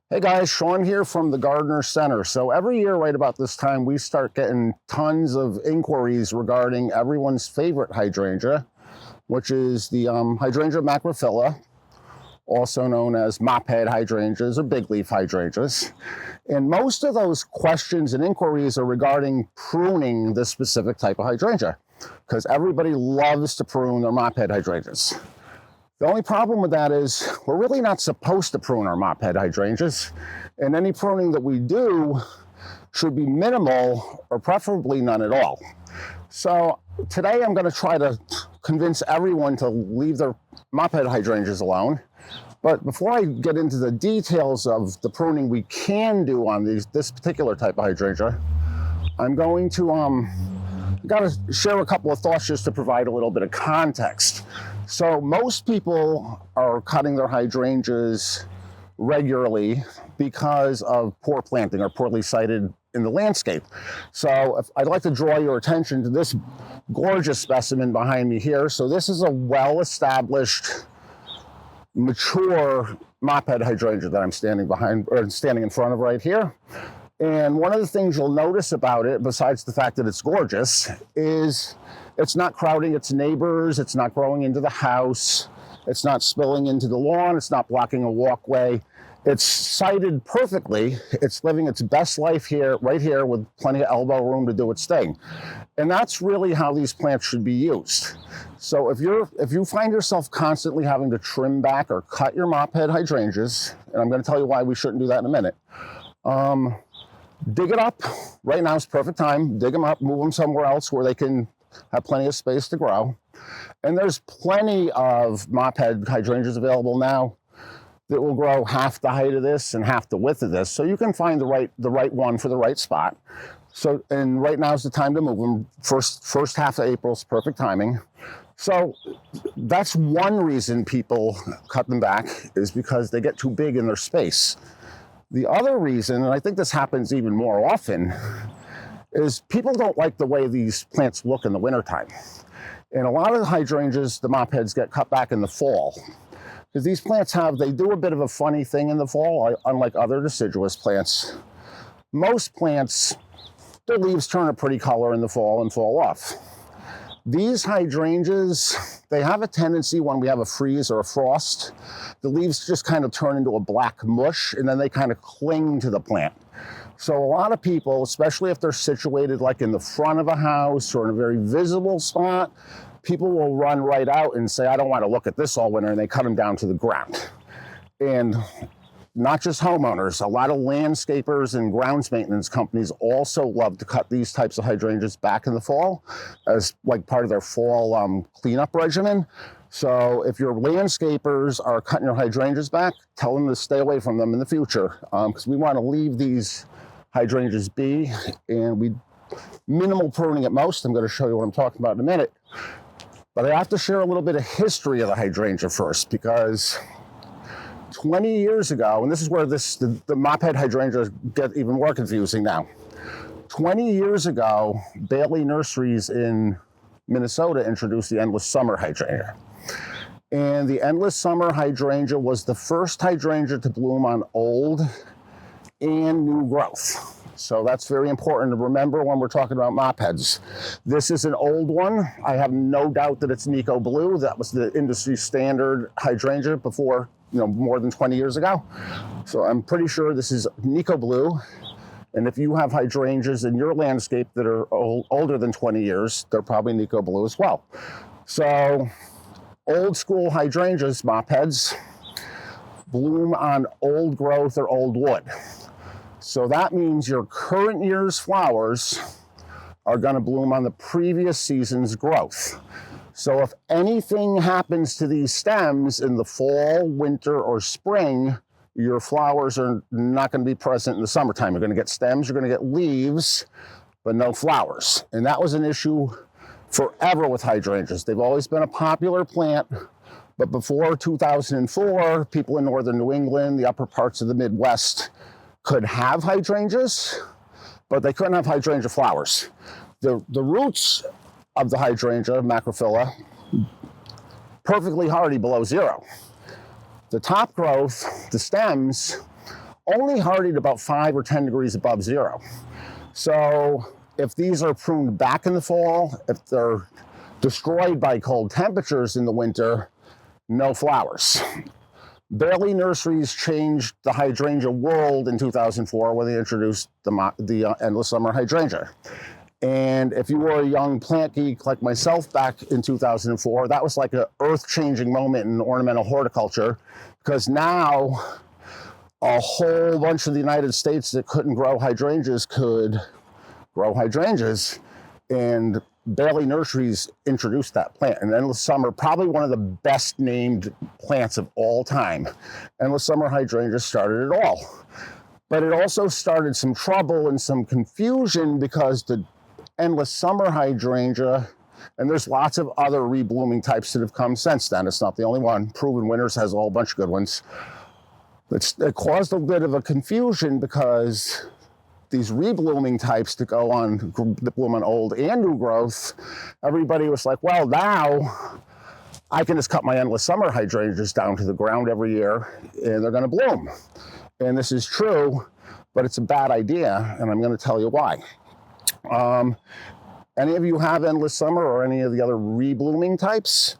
Hey guys, Sean here from the Gardener Center. So every year right about this time, we start getting tons of inquiries regarding everyone's favorite hydrangea, which is the Hydrangea Macrophylla, also known as mophead hydrangeas or big leaf hydrangeas. And most of those questions and inquiries are regarding pruning this specific type of hydrangea, because everybody loves to prune their mophead hydrangeas. The only problem with that is we're really not supposed to prune our mophead hydrangeas, and any pruning that we do should be minimal or preferably none at all. So today I'm going to try to convince everyone to leave their mophead hydrangeas alone. But before I get into the details of the pruning we can do on this particular type of hydrangea, I'm going to share a couple of thoughts just to provide a little bit of context. So most people are cutting their hydrangeas regularly because of poor planting or poorly sited in the landscape. So I'd like to draw your attention to this gorgeous specimen behind me here. So this is a well-established, mature mophead hydrangea that I'm standing in front of right here. And one of the things you'll notice about it, besides the fact that it's gorgeous, is it's not crowding its neighbors, it's not growing into the house, it's not spilling into the lawn, it's not blocking a walkway. It's sited perfectly. It's living its best life here, right here, with plenty of elbow room to do its thing. And that's really how these plants should be used. So if you find yourself constantly having to trim back or cut your mophead hydrangeas, and I'm going to tell you why we shouldn't do that in a minute, dig it up. Right now is perfect time. Dig them up, move them somewhere else where they can have plenty of space to grow. And there's plenty of mophead hydrangeas available now that will grow half the height of this and half the width of this. So you can find the right one for the right spot. So, and right now is the time to move them. First half of April is perfect timing. So that's one reason people cut them back, is because they get too big in their space. The other reason, and I think this happens even more often, is people don't like the way these plants look in the wintertime. And a lot of the hydrangeas, the mopheads, get cut back in the fall. Because these plants they do a bit of a funny thing in the fall, unlike other deciduous plants. Most plants, their leaves turn a pretty color in the fall and fall off. These hydrangeas, they have a tendency when we have a freeze or a frost, the leaves just kind of turn into a black mush, and then they kind of cling to the plant. So a lot of people, especially if they're situated like in the front of a house or in a very visible spot, people will run right out and say, I don't want to look at this all winter, and they cut them down to the ground. And not just homeowners, a lot of landscapers and grounds maintenance companies also love to cut these types of hydrangeas back in the fall as like part of their fall cleanup regimen. So if your landscapers are cutting your hydrangeas back, tell them to stay away from them in the future, because we want to leave these hydrangeas be, and we minimal pruning at most. I'm going to show you what I'm talking about in a minute. But I have to share a little bit of history of the hydrangea first, because 20 years ago, and this is where the mophead hydrangeas get even more confusing now. 20 years ago, Bailey Nurseries in Minnesota introduced the Endless Summer hydrangea. And the Endless Summer hydrangea was the first hydrangea to bloom on old and new growth. So that's very important to remember when we're talking about mopheads. This is an old one. I have no doubt that it's Nico Blue. That was the industry standard hydrangea before, more than 20 years ago. So I'm pretty sure this is Nico Blue. And if you have hydrangeas in your landscape that are older than 20 years, they're probably Nico Blue as well. So old school hydrangeas, mopheads, bloom on old growth or old wood. So that means your current year's flowers are going to bloom on the previous season's growth. So if anything happens to these stems in the fall, winter, or spring, your flowers are not going to be present in the summertime. You're going to get stems, you're going to get leaves, but no flowers. And that was an issue forever with hydrangeas. They've always been a popular plant, but before 2004, people in northern New England, the upper parts of the Midwest, could have hydrangeas, but they couldn't have hydrangea flowers. The roots of the hydrangea, Macrophylla, perfectly hardy below zero. The top growth, the stems, only hardied about 5 or 10 degrees above zero. So if these are pruned back in the fall, if they're destroyed by cold temperatures in the winter, no flowers. Bailey Nurseries changed the hydrangea world in 2004 when they introduced the endless summer hydrangea. And if you were a young plant geek like myself back in 2004, that was like an earth-changing moment in ornamental horticulture, because now a whole bunch of the United States that couldn't grow hydrangeas could grow hydrangeas, and Bailey Nurseries introduced that plant. And Endless Summer, probably one of the best named plants of all time. Endless Summer hydrangea started it all. But it also started some trouble and some confusion, because the Endless Summer hydrangea, and there's lots of other reblooming types that have come since then. It's not the only one. Proven Winners has a whole bunch of good ones. It caused a bit of a confusion, because these reblooming types that bloom on old and new growth, everybody was like, well, now I can just cut my Endless Summer hydrangeas down to the ground every year and they're going to bloom. And this is true, but it's a bad idea, and I'm going to tell you why. Any of you have Endless Summer or any of the other reblooming types?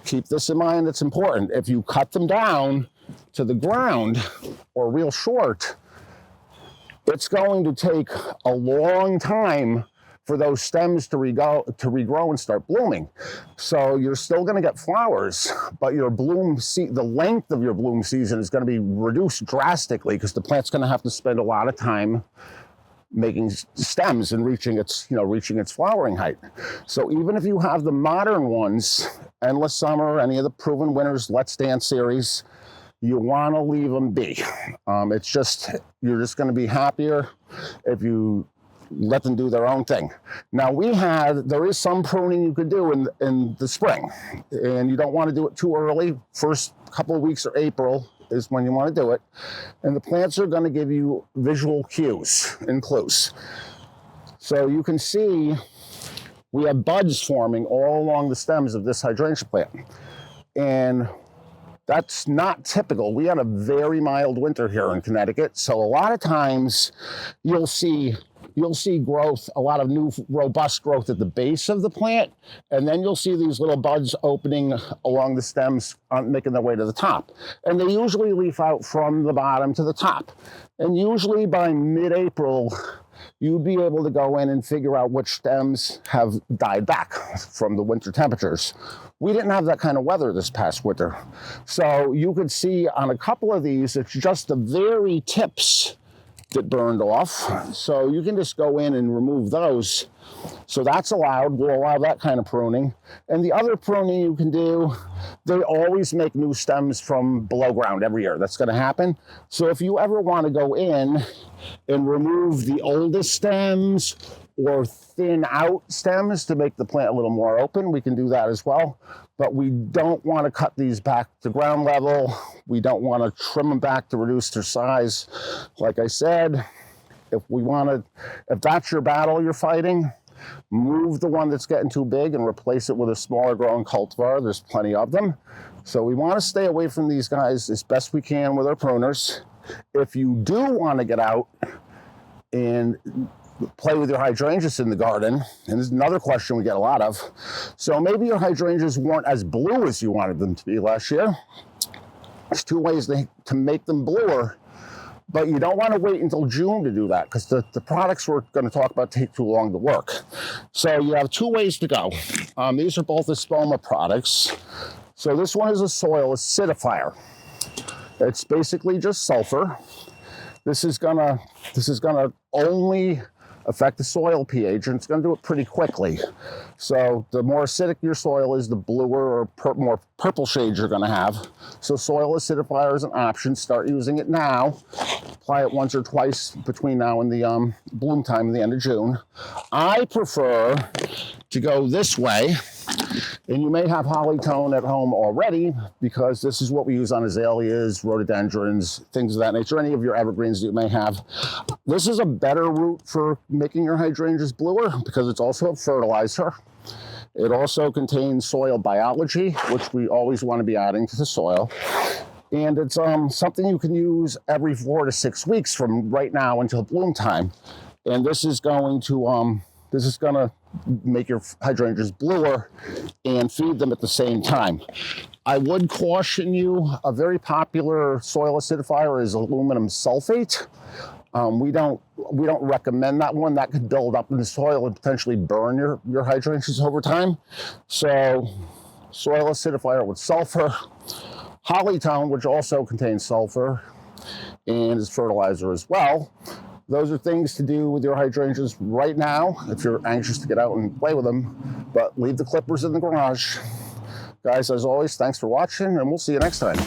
Keep this in mind, it's important. If you cut them down to the ground or real short, it's going to take a long time for those stems to regrow and start blooming. So you're still going to get flowers, but your the length of your bloom season is going to be reduced drastically, because the plant's going to have to spend a lot of time making stems and reaching its flowering height. So even if you have the modern ones, Endless Summer, any of the Proven Winners, Let's Dance series, you want to leave them be. You're just going to be happier if you let them do their own thing. Now there is some pruning you could do in the spring, and you don't want to do it too early. First couple of weeks of April is when you want to do it. And the plants are going to give you visual cues and clues. So you can see we have buds forming all along the stems of this hydrangea plant. And that's not typical. We had a very mild winter here in Connecticut, so a lot of times you'll see growth, a lot of new robust growth at the base of the plant, and then you'll see these little buds opening along the stems, making their way to the top. And they usually leaf out from the bottom to the top. And usually by mid-April, you'd be able to go in and figure out which stems have died back from the winter temperatures. We didn't have that kind of weather this past winter. So you could see on a couple of these, it's just the very tips that burned off. So you can just go in and remove those. So that's allowed. We'll allow that kind of pruning. And the other pruning you can do, they always make new stems from below ground every year. That's going to happen. So if you ever want to go in and remove the oldest stems or thin out stems to make the plant a little more open, we can do that as well. But we don't want to cut these back to ground level. We don't want to trim them back to reduce their size. Like I said, if that's your battle you're fighting, move the one that's getting too big and replace it with a smaller growing cultivar. There's plenty of them. So we want to stay away from these guys as best we can with our pruners. If you do want to get out and play with your hydrangeas in the garden, and this is another question we get a lot of. So maybe your hydrangeas weren't as blue as you wanted them to be last year. There's two ways to make them bluer, but you don't want to wait until June to do that, because the products we're going to talk about take too long to work. So you have two ways to go. These are both the Spoma products. So this one is a soil acidifier. It's basically just sulfur. This is gonna only affect the soil pH, and it's going to do it pretty quickly. So the more acidic your soil is, the bluer or more purple shades you're going to have. So soil acidifier is an option. Start using it now. Apply it once or twice between now and the bloom time at the end of June. I prefer to go this way, and you may have hollytone at home already, because this is what we use on azaleas, rhododendrons, things of that nature, any of your evergreens that you may have. This is a better route for making your hydrangeas bluer, because it's also a fertilizer. It also contains soil biology, which we always want to be adding to the soil. And it's something you can use every 4 to 6 weeks from right now until bloom time. And this is going to make your hydrangeas bluer and feed them at the same time. I would caution you, a very popular soil acidifier is aluminum sulfate. We don't recommend that one. That could build up in the soil and potentially burn your hydrangeas over time. So soil acidifier with sulfur, Hollytone, which also contains sulfur and is fertilizer as well. Those are things to do with your hydrangeas right now if you're anxious to get out and play with them, but leave the clippers in the garage. Guys, as always, thanks for watching, and we'll see you next time.